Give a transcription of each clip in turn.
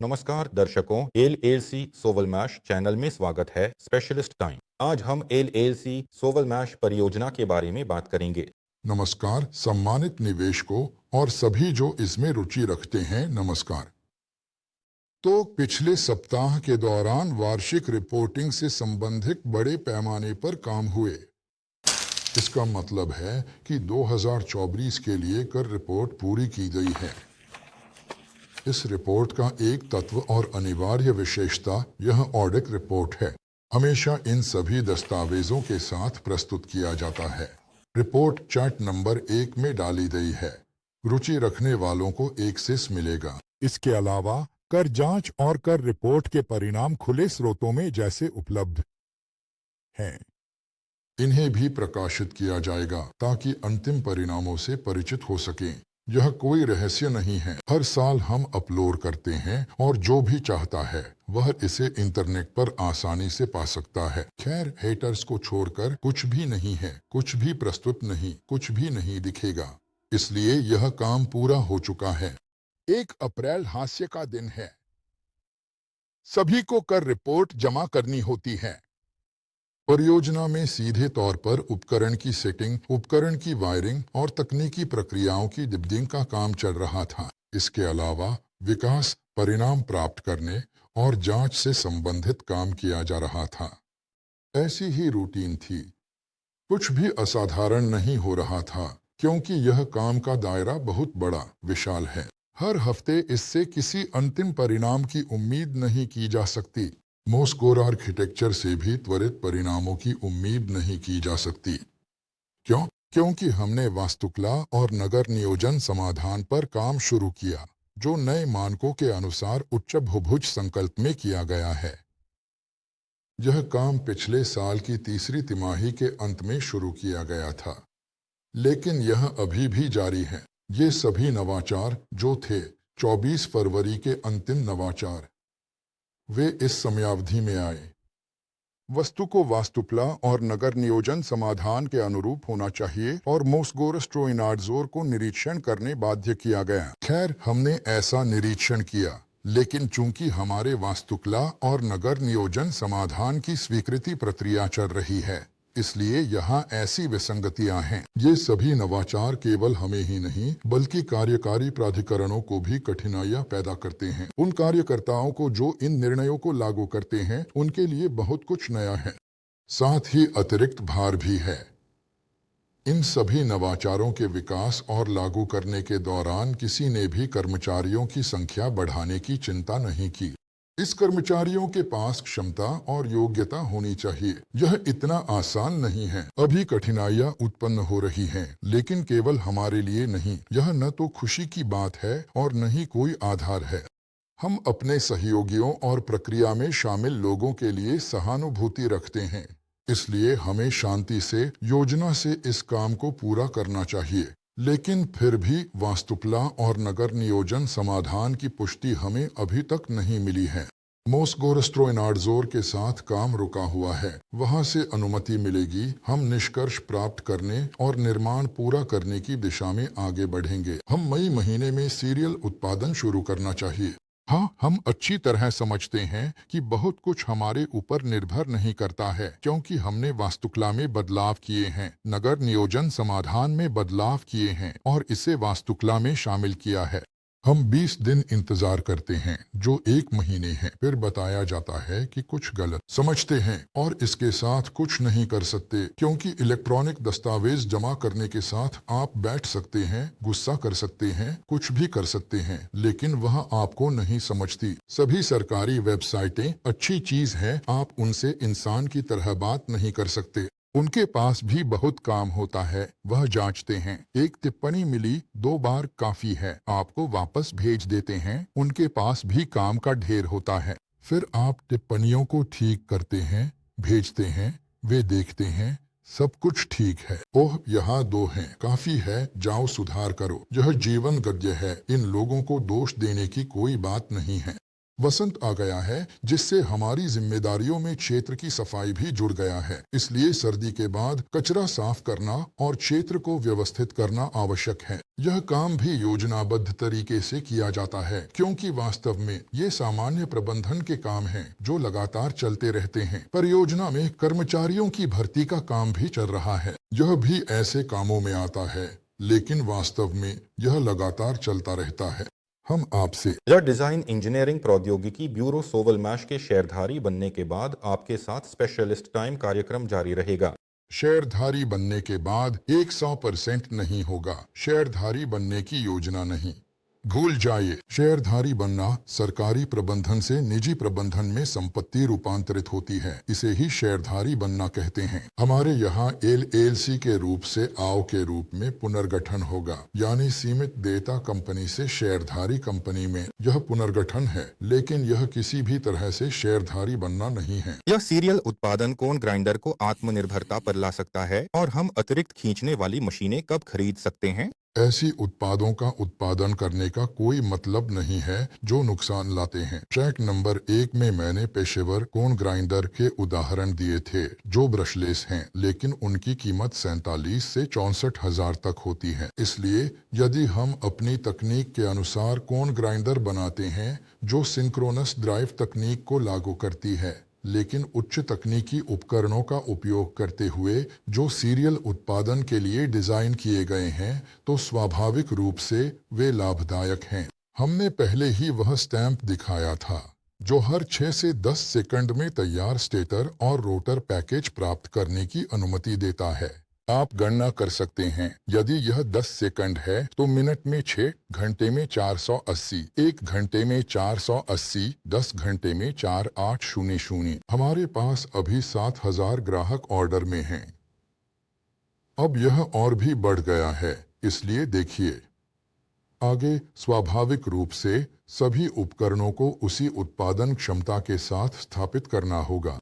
नमस्कार दर्शकों, LLC सोवल mash channel में स्वागत है। Specialist time. आज हम एलएलसी सोवल मैश परियोजना के बारे में बात करेंगे। नमस्कार सम्मानित निवेशकों और सभी जो इसमें रुचि रखते हैं, नमस्कार। तो पिछले सप्ताह के दौरान वार्षिक रिपोर्टिंग से संबंधित बड़े पैमाने पर काम हुए। इसका मतलब है कि 2024 के लिए कर रिपोर्ट पूरी की गई है। इस रिपोर्ट का एक तत्व और अनिवार्य विशेषता यह ऑडिट रिपोर्ट है। हमेशा इन सभी दस्तावेजों के साथ प्रस्तुत किया जाता है। रिपोर्ट चार्ट नंबर 1 में डाली गई है। रुचि रखने वालों को एक्सेस मिलेगा। इसके अलावा कर जांच और कर रिपोर्ट के परिणाम खुले स्रोतों में जैसे उपलब्ध हैं। इन्हें भी प्रकाशित किया जाएगा ताकि अंतिम परिणामों से परिचित हो सकें। यह कोई रहस्य नहीं है। हर साल हम अपलोड करते हैं और जो भी चाहता है वह इसे इंटरनेट पर आसानी से पा सकता है। खैर, हेटर्स को छोड़कर कुछ भी नहीं है, कुछ भी प्रस्तुत नहीं, कुछ भी नहीं दिखेगा। इसलिए यह काम पूरा हो चुका है। 1 अप्रैल हास्य का दिन है। सभी को कर रिपोर्ट जमा करनी होती है। परियोजना में सीधे तौर पर उपकरण की सेटिंग, उपकरण की वायरिंग और तकनीकी प्रक्रियाओं की डिबडिंग का काम चल रहा था। इसके अलावा विकास, परिणाम प्राप्त करने और जांच से संबंधित काम किया जा रहा था। ऐसी ही रूटीन थी। कुछ भी असाधारण नहीं हो रहा था क्योंकि यह काम का दायरा बहुत बड़ा, विशाल है। हर हफ्ते इससे किसी अंतिम परिणाम की उम्मीद नहीं की जा सकती। मोस्कोर आर्किटेक्चर से भी त्वरित परिणामों की उम्मीद नहीं की जा सकती। क्यों? क्योंकि हमने वास्तुकला और नगर नियोजन समाधान पर काम शुरू किया, जो नए मानकों के अनुसार उच्च बहुभुज संकल्प में किया गया है। यह काम पिछले साल की तीसरी तिमाही के अंत में शुरू किया गया था, लेकिन यह अभी भी जारी है। ये सभी नवाचार जो थे 24 फरवरी के अंतिम नवाचार, वे इस समयावधि में आए। वस्तु को वास्तुकला और नगर नियोजन समाधान के अनुरूप होना चाहिए और मोस्गोर स्ट्रोइनार्ड्जोर को निरीक्षण करने बाध्य किया गया। खैर, हमने ऐसा निरीक्षण किया, लेकिन चूंकि हमारे वास्तुकला और नगर नियोजन समाधान की स्वीकृति प्रक्रिया चल रही है, इसलिए यहाँ ऐसी विसंगतियां हैं। ये सभी नवाचार केवल हमें ही नहीं बल्कि कार्यकारी प्राधिकरणों को भी कठिनाइयां पैदा करते हैं। उन कार्यकर्ताओं को जो इन निर्णयों को लागू करते हैं, उनके लिए बहुत कुछ नया है। साथ ही अतिरिक्त भार भी है। इन सभी नवाचारों के विकास और लागू करने के दौरान किसी ने भी कर्मचारियों की संख्या बढ़ाने की चिंता नहीं की। इस कर्मचारियों के पास क्षमता और योग्यता होनी चाहिए। यह इतना आसान नहीं है। अभी कठिनाइयां उत्पन्न हो रही हैं, लेकिन केवल हमारे लिए नहीं। यह न तो खुशी की बात है और न ही कोई आधार है। हम अपने सहयोगियों और प्रक्रिया में शामिल लोगों के लिए सहानुभूति रखते हैं, इसलिए हमें शांति से, योजना से इस काम को पूरा करना चाहिए। लेकिन फिर भी वास्तुकला और नगर नियोजन समाधान की पुष्टि हमें अभी तक नहीं मिली है। मोस्गोर स्ट्रोइनार्ड्जोर के साथ काम रुका हुआ है। वहां से अनुमति मिलेगी, हम निष्कर्ष प्राप्त करने और निर्माण पूरा करने की दिशा में आगे बढ़ेंगे। हम मई महीने में सीरियल उत्पादन शुरू करना चाहिए। हाँ, हम अच्छी तरह समझते हैं कि बहुत कुछ हमारे ऊपर निर्भर नहीं करता है, क्योंकि हमने वास्तुकला में बदलाव किए हैं, नगर नियोजन समाधान में बदलाव किए हैं और इसे वास्तुकला में शामिल किया है। हम 20 दिन इंतजार करते हैं, जो 1 महीने है। फिर बताया जाता है कि कुछ गलत समझते हैं और इसके साथ कुछ नहीं कर सकते, क्योंकि इलेक्ट्रॉनिक दस्तावेज जमा करने के साथ आप बैठ सकते हैं, गुस्सा कर सकते हैं, कुछ भी कर सकते हैं, लेकिन वह आपको नहीं समझती। सभी सरकारी वेबसाइटें अच्छी चीज है, आप उनसे इंसान की तरह बात नहीं कर सकते। उनके पास भी बहुत काम होता है, वह जांचते हैं। एक टिप्पणी मिली 2 बार काफी है, आपको वापस भेज देते हैं। उनके पास भी काम का ढेर होता है। फिर आप टिप्पणियों को ठीक करते हैं, भेजते हैं, वे देखते हैं, सब कुछ ठीक है। ओह, यहाँ 2 हैं, काफी है, जाओ सुधार करो। यह जीवन गद्य है, इन लोगों को दोष देने की कोई बात नहीं है। वसंत आ गया है, जिससे हमारी जिम्मेदारियों में क्षेत्र की सफाई भी जुड़ गया है। इसलिए सर्दी के बाद कचरा साफ करना और क्षेत्र को व्यवस्थित करना आवश्यक है। यह काम भी योजनाबद्ध तरीके से किया जाता है, क्योंकि वास्तव में ये सामान्य प्रबंधन के काम हैं जो लगातार चलते रहते हैं। परियोजना में कर्मचारियों की भर्ती का काम भी चल रहा है। यह भी ऐसे कामों में आता है, लेकिन वास्तव में यह लगातार चलता रहता है। हम आपसे यह डिजाइन इंजीनियरिंग प्रौद्योगिकी ब्यूरो सोवलमैश के शेयरधारी बनने के बाद आपके साथ स्पेशलिस्ट टाइम कार्यक्रम जारी रहेगा। शेयरधारी बनने के बाद 100% नहीं होगा। शेयरधारी बनने की योजना नहीं, भूल जाइए। शेयरधारी बनना सरकारी प्रबंधन से निजी प्रबंधन में संपत्ति रूपांतरित होती है। इसे ही शेयरधारी बनना कहते हैं। हमारे यहाँ LLC के रूप से आव के रूप में पुनर्गठन होगा, यानी सीमित देयता कंपनी से शेयरधारी कंपनी में। यह पुनर्गठन है, लेकिन यह किसी भी तरह से शेयरधारी बनना नहीं है। यह सीरियल उत्पादन कोन ग्राइंडर को आत्मनिर्भरता पर ला सकता है। और हम अतिरिक्त खींचने वाली मशीनें कब खरीद सकते हैं? ऐसी उत्पादों का उत्पादन करने का कोई मतलब नहीं है जो नुकसान लाते हैं। ट्रैक नंबर 1 में मैंने पेशेवर कोन ग्राइंडर के उदाहरण दिए थे जो ब्रशलेस हैं, लेकिन उनकी कीमत 47 से 64 हजार तक होती है। इसलिए यदि हम अपनी तकनीक के अनुसार कोन ग्राइंडर बनाते हैं जो सिंक्रोनस ड्राइव तकनीक को लागू करती है, लेकिन उच्च तकनीकी उपकरणों का उपयोग करते हुए जो सीरियल उत्पादन के लिए डिजाइन किए गए हैं, तो स्वाभाविक रूप से वे लाभदायक हैं। हमने पहले ही वह स्टैंप दिखाया था जो हर 6 से 10 सेकंड में तैयार स्टेटर और रोटर पैकेज प्राप्त करने की अनुमति देता है। आप गणना कर सकते हैं, यदि यह 10 सेकंड है तो मिनट में 6, घंटे में 480, 1 घंटे में 480, 10 घंटे में 4800। हमारे पास अभी 7000 ग्राहक ऑर्डर में हैं। अब यह और भी बढ़ गया है, इसलिए देखिए आगे। स्वाभाविक रूप से सभी उपकरणों को उसी उत्पादन क्षमता के साथ स्थापित करना होगा,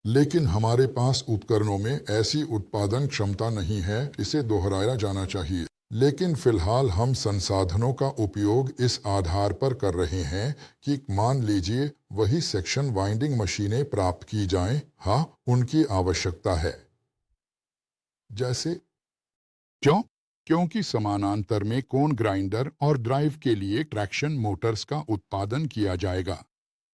लेकिन हमारे पास उपकरणों में ऐसी उत्पादन क्षमता नहीं है। इसे दोहराया जाना चाहिए। लेकिन फिलहाल हम संसाधनों का उपयोग इस आधार पर कर रहे हैं कि मान लीजिए वही सेक्शन वाइंडिंग मशीनें प्राप्त की जाएं। हाँ, उनकी आवश्यकता है। जैसे क्यों? क्योंकि समानांतर में कोन ग्राइंडर और ड्राइव के लिए ट्रैक्शन मोटर्स का उत्पादन किया जाएगा।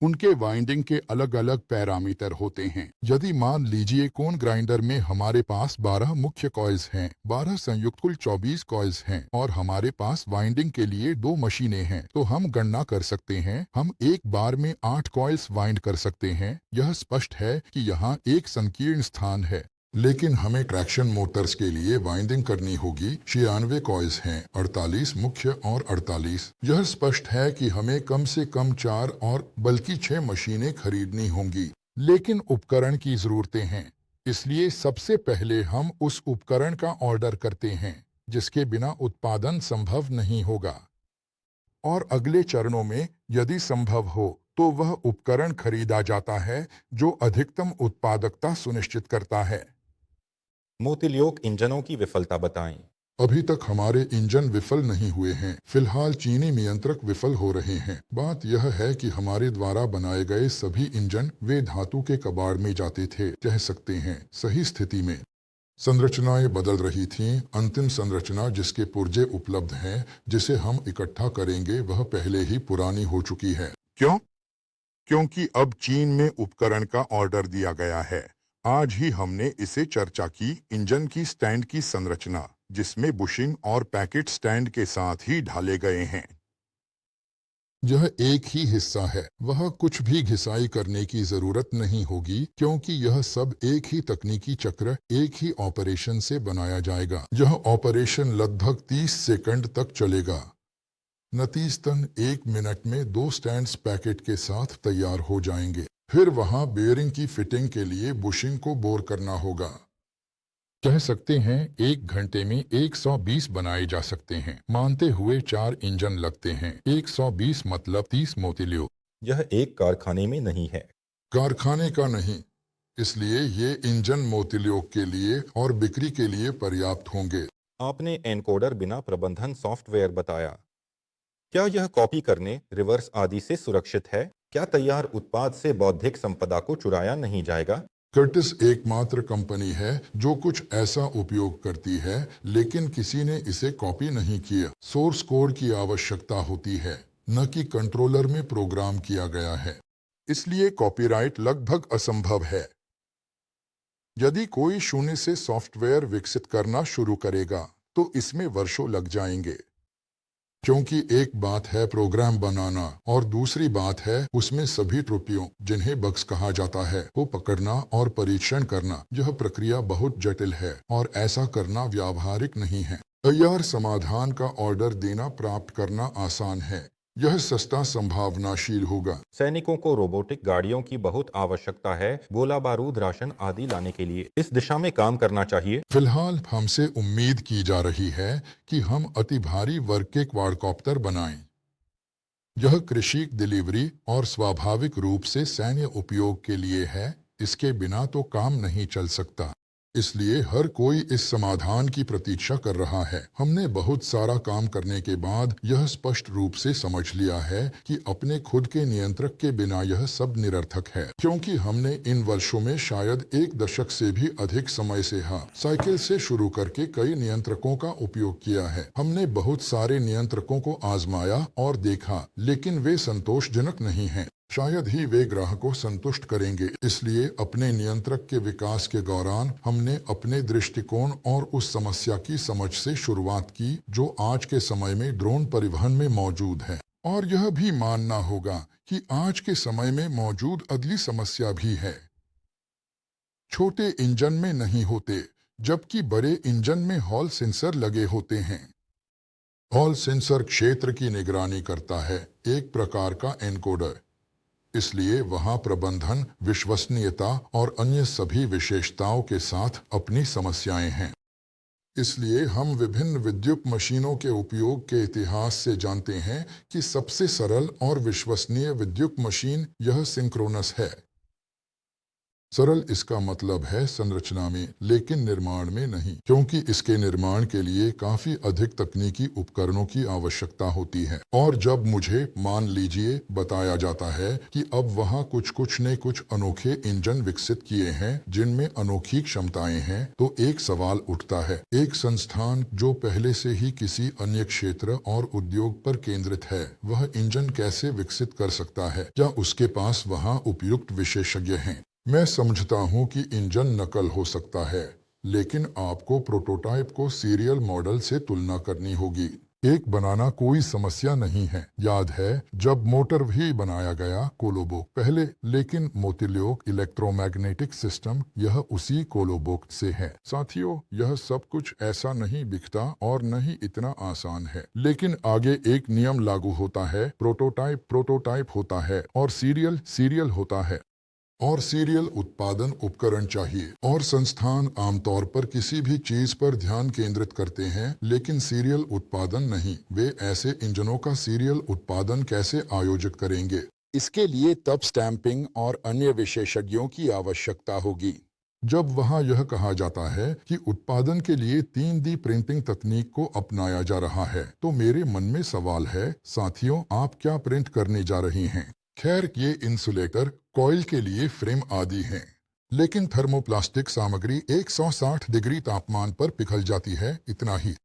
उनके वाइंडिंग के अलग अलग पैरामीटर होते हैं। यदि मान लीजिए कोन ग्राइंडर में हमारे पास 12 मुख्य कॉइल्स हैं, 12 संयुक्त कुल 24 कॉइल्स हैं, और हमारे पास वाइंडिंग के लिए 2 मशीनें हैं, तो हम गणना कर सकते हैं। हम एक बार में 8 कॉइल्स वाइंड कर सकते हैं। यह स्पष्ट है कि यहाँ एक संकीर्ण स्थान है। लेकिन हमें ट्रैक्शन मोटर्स के लिए वाइंडिंग करनी होगी। 96 कॉइल्स हैं, 48 मुख्य और 48। यह स्पष्ट है कि हमें कम से कम 4 और बल्कि 6 मशीनें खरीदनी होंगी। लेकिन उपकरण की जरूरतें हैं, इसलिए सबसे पहले हम उस उपकरण का ऑर्डर करते हैं जिसके बिना उत्पादन संभव नहीं होगा। और अगले चरणों में यदि संभव हो तो वह उपकरण खरीदा जाता है जो अधिकतम उत्पादकता सुनिश्चित करता है। मोतिल्योक इंजनों की विफलता बताएं। अभी तक हमारे इंजन विफल नहीं हुए हैं। फिलहाल चीनी नियंत्रक विफल हो रहे हैं। बात यह है कि हमारे द्वारा बनाए गए सभी इंजन वे धातु के कबाड़ में जाते थे, कह सकते हैं। सही स्थिति में संरचनाएं बदल रही थीं। अंतिम संरचना जिसके पुर्जे उपलब्ध हैं, जिसे हम इकट्ठा करेंगे, वह पहले ही पुरानी हो चुकी है। क्यों? क्योंकि अब चीन में उपकरण का ऑर्डर दिया गया है। आज ही हमने इसे चर्चा की। इंजन की स्टैंड की संरचना, जिसमें बुशिंग और पैकेट स्टैंड के साथ ही ढाले गए हैं, यह एक ही हिस्सा है। वह कुछ भी घिसाई करने की जरूरत नहीं होगी, क्योंकि यह सब एक ही तकनीकी चक्र, एक ही ऑपरेशन से बनाया जाएगा। यह ऑपरेशन लगभग 30 सेकंड तक चलेगा। नतीजतन 1 मिनट में 2 स्टैंड्स पैकेट के साथ तैयार हो जाएंगे। फिर वहां बेयरिंग की फिटिंग के लिए बुशिंग को बोर करना होगा। कह सकते हैं 1 घंटे में 120 बनाए जा सकते हैं, मानते हुए 4 इंजन लगते हैं। 120 मतलब 30 मोतिल्योक। यह एक कारखाने में नहीं है। कारखाने का नहीं, इसलिए ये इंजन मोतिल्योक के लिए और बिक्री के लिए पर्याप्त होंगे। आपने एनकोडर बिना प्रबंधन सॉफ्टवेयर बताया। क्या यह कॉपी करने, रिवर्स आदि से सुरक्षित है? क्या तैयार उत्पाद से बौद्धिक संपदा को चुराया नहीं जाएगा? कर्टिस एकमात्र कंपनी है जो कुछ ऐसा उपयोग करती है, लेकिन किसी ने इसे कॉपी नहीं किया। सोर्स कोड की आवश्यकता होती है, न कि कंट्रोलर में प्रोग्राम किया गया है। इसलिए कॉपीराइट लगभग असंभव है। यदि कोई शून्य से सॉफ्टवेयर विकसित करना शुरू करेगा, तो इसमें वर्षों लग जाएंगे, क्योंकि एक बात है प्रोग्राम बनाना और दूसरी बात है उसमें सभी त्रुटियों, जिन्हें बग्स कहा जाता है, को पकड़ना और परीक्षण करना। यह प्रक्रिया बहुत जटिल है और ऐसा करना व्यावहारिक नहीं है। तैयार समाधान का ऑर्डर देना प्राप्त करना आसान है। यह सस्ता संभावनाशील होगा। सैनिकों को रोबोटिक गाड़ियों की बहुत आवश्यकता है, गोला बारूद, राशन आदि लाने के लिए। इस दिशा में काम करना चाहिए। फिलहाल हमसे उम्मीद की जा रही है कि हम अति भारी वर्ग के क्वाडकॉप्टर बनाएं। यह कृषि, डिलीवरी और स्वाभाविक रूप से सैन्य उपयोग के लिए है। इसके बिना तो काम नहीं चल सकता। इसलिए हर कोई इस समाधान की प्रतीक्षा कर रहा है। हमने बहुत सारा काम करने के बाद यह स्पष्ट रूप से समझ लिया है कि अपने खुद के नियंत्रक के बिना यह सब निरर्थक है, क्योंकि हमने इन वर्षों में शायद 1 दशक से भी अधिक समय से साइकिल से शुरू करके कई नियंत्रकों का उपयोग किया है। हमने बहुत सारे नियंत्रकों को आजमाया और देखा, लेकिन वे संतोषजनक नहीं हैं। शायद ही वे ग्राहक को संतुष्ट करेंगे। इसलिए अपने नियंत्रक के विकास के दौरान हमने अपने दृष्टिकोण और उस समस्या की समझ से शुरुआत की जो आज के समय में ड्रोन परिवहन में मौजूद है। और यह भी मानना होगा कि आज के समय में मौजूद अगली समस्या भी है। छोटे इंजन में नहीं होते, जबकि बड़े इंजन में हॉल सेंसर लगे होते हैं। हॉल सेंसर क्षेत्र की निगरानी करता है, एक प्रकार का एनकोडर। इसलिए वहां प्रबंधन, विश्वसनीयता और अन्य सभी विशेषताओं के साथ अपनी समस्याएं हैं। इसलिए हम विभिन्न विद्युत मशीनों के उपयोग के इतिहास से जानते हैं कि सबसे सरल और विश्वसनीय विद्युत मशीन यह सिंक्रोनस है। सरल इसका मतलब है संरचना में, लेकिन निर्माण में नहीं, क्योंकि इसके निर्माण के लिए काफी अधिक तकनीकी उपकरणों की आवश्यकता होती है। और जब मुझे, मान लीजिए, बताया जाता है कि अब वहाँ कुछ ने कुछ अनोखे इंजन विकसित किए हैं जिनमें अनोखी क्षमताएं हैं, तो एक सवाल उठता है, एक संस्थान जो पहले से ही किसी अन्य क्षेत्र और उद्योग पर केंद्रित है, वह इंजन कैसे विकसित कर सकता है? क्या उसके पास वहाँ उपयुक्त विशेषज्ञ हैं? मैं समझता हूं कि इंजन नकल हो सकता है, लेकिन आपको प्रोटोटाइप को सीरियल मॉडल से तुलना करनी होगी। एक बनाना कोई समस्या नहीं है। याद है जब मोटर भी बनाया गया कोलोबोक पहले, लेकिन मोतिल्योक इलेक्ट्रोमैग्नेटिक सिस्टम यह उसी कोलोबोक से है। साथियों, यह सब कुछ ऐसा नहीं दिखता और न ही इतना आसान है, लेकिन आगे एक नियम लागू होता है। प्रोटोटाइप होता है और सीरियल होता है। और सीरियल उत्पादन उपकरण चाहिए। और संस्थान आमतौर पर किसी भी चीज पर ध्यान केंद्रित करते हैं, लेकिन सीरियल उत्पादन नहीं। वे ऐसे इंजनों का सीरियल उत्पादन कैसे आयोजित करेंगे? इसके लिए तब स्टैंपिंग और अन्य विशेषज्ञों की आवश्यकता होगी। जब वहां यह कहा जाता है कि उत्पादन के लिए 3D प्रिंटिंग तकनीक को अपनाया जा रहा है, तो मेरे मन में सवाल है, साथियों, आप क्या प्रिंट करने जा रही हैं? खैर, ये इंसुलेटर, कॉइल के लिए फ्रेम आदि हैं, लेकिन थर्मोप्लास्टिक सामग्री 160 डिग्री तापमान पर पिघल जाती है, इतना ही।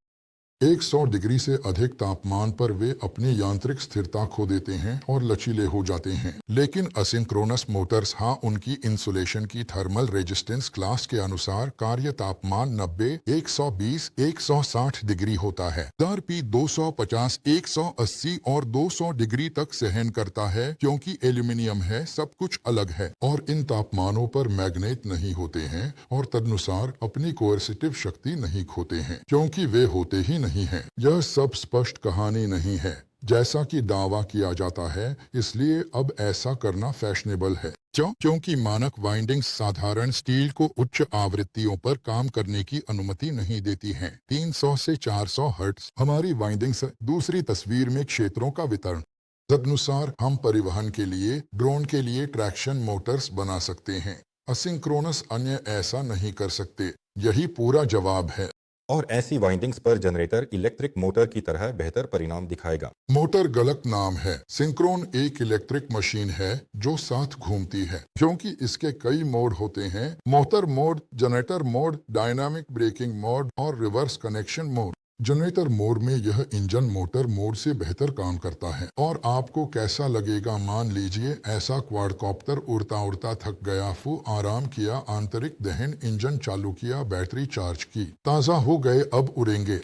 100 डिग्री से अधिक तापमान पर वे अपनी यांत्रिक स्थिरता खो देते हैं और लचीले हो जाते हैं। लेकिन असिंक्रोनस मोटर्स, उनकी इंसुलेशन की थर्मल रेजिस्टेंस क्लास के अनुसार कार्य तापमान 90, 120, 160 डिग्री होता है। पी 250, 180 और 200 डिग्री तक सहन करता है, क्योंकि एल्यूमिनियम है, सब कुछ अलग है। और इन तापमानों पर मैग्नेट नहीं होते हैं और तदनुसार अपनी कोएर्सिटिव शक्ति नहीं खोते हैं, क्योंकि वे होते ही नहीं है। यह सब स्पष्ट कहानी नहीं है, जैसा कि दावा किया जाता है। इसलिए अब ऐसा करना फैशनेबल है। क्योंकि मानक वाइंडिंग्स साधारण स्टील को उच्च आवृत्तियों पर काम करने की अनुमति नहीं देती हैं। 300 से 400 हर्ट्ज हमारी वाइंडिंग्स। दूसरी तस्वीर में क्षेत्रों का वितरण। तदनुसार हम परिवहन के लिए, ड्रोन के लिए ट्रैक्शन मोटर्स बना सकते हैं। असिंक्रोनस अन्य ऐसा नहीं कर सकते। यही पूरा जवाब है। और ऐसी वाइंडिंग्स पर जनरेटर इलेक्ट्रिक मोटर की तरह बेहतर परिणाम दिखाएगा। मोटर गलत नाम है। सिंक्रोन एक इलेक्ट्रिक मशीन है जो साथ घूमती है, क्योंकि इसके कई मोड होते हैं: motor mode, generator mode, dynamic braking mode और reverse connection mode. Generator mode में यह इंजन मोटर मोड से बेहतर काम करता है। और आपको कैसा लगेगा? मान लीजिए ऐसा क्वाडकॉप्टर उड़ता उड़ता थक गया, आराम किया, आंतरिक दहन इंजन चालू किया, बैटरी चार्ज की, ताज़ा हो गए, अब उड़ेंगे।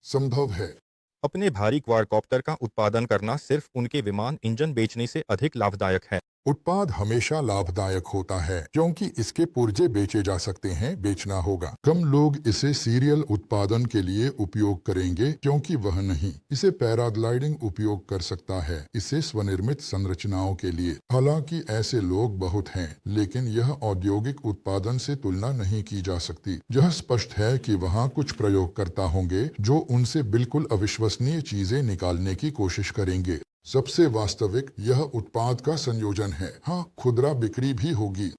संभव है। अपने भारी क्वाडकॉप्टर का उत्पादन करना सिर्फ उनके विमान इंजन बेचने से अधिक लाभदायक है। उत्पाद हमेशा लाभदायक होता है, क्योंकि इसके पुर्जे बेचे जा सकते हैं, बेचना होगा। कम लोग इसे सीरियल उत्पादन के लिए उपयोग करेंगे, क्योंकि वह नहीं। इसे पैराग्लाइडिंग उपयोग कर सकता है, इसे स्वनिर्मित संरचनाओं के लिए। हालांकि ऐसे लोग बहुत हैं, लेकिन यह औद्योगिक उत्पादन से तुलना नहीं की जा सकती। यह स्पष्ट है कि वहाँ कुछ प्रयोगकर्ता होंगे जो उनसे बिल्कुल अविश्वसनीय चीजें निकालने की कोशिश करेंगे। सबसे वास्तविक यह उत्पाद का संयोजन है। हाँ, खुदरा बिक्री भी होगी।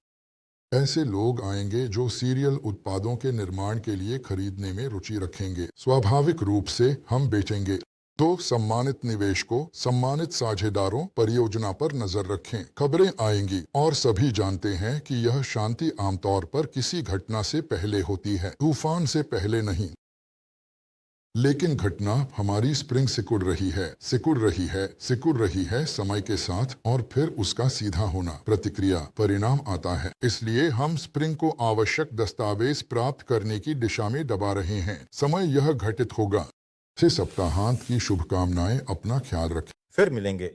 ऐसे लोग आएंगे जो सीरियल उत्पादों के निर्माण के लिए खरीदने में रुचि रखेंगे। स्वाभाविक रूप से हम बेचेंगे। तो सम्मानित निवेशकों, सम्मानित साझेदारों, परियोजना पर नजर रखें। खबरें आएंगी और सभी जानते हैं कि यह शांति आमतौर पर किसी घटना से पहले होती है, तूफान से पहले नहीं। लेकिन घटना हमारी स्प्रिंग सिकुड़ रही है, सिकुड़ रही है, सिकुड़ रही है समय के साथ, और फिर उसका सीधा होना, प्रतिक्रिया, परिणाम आता है। इसलिए हम स्प्रिंग को आवश्यक दस्तावेज प्राप्त करने की दिशा में दबा रहे हैं। समय यह घटित होगा। से सप्ताहांत की शुभकामनाएं। अपना ख्याल रखें। फिर मिलेंगे।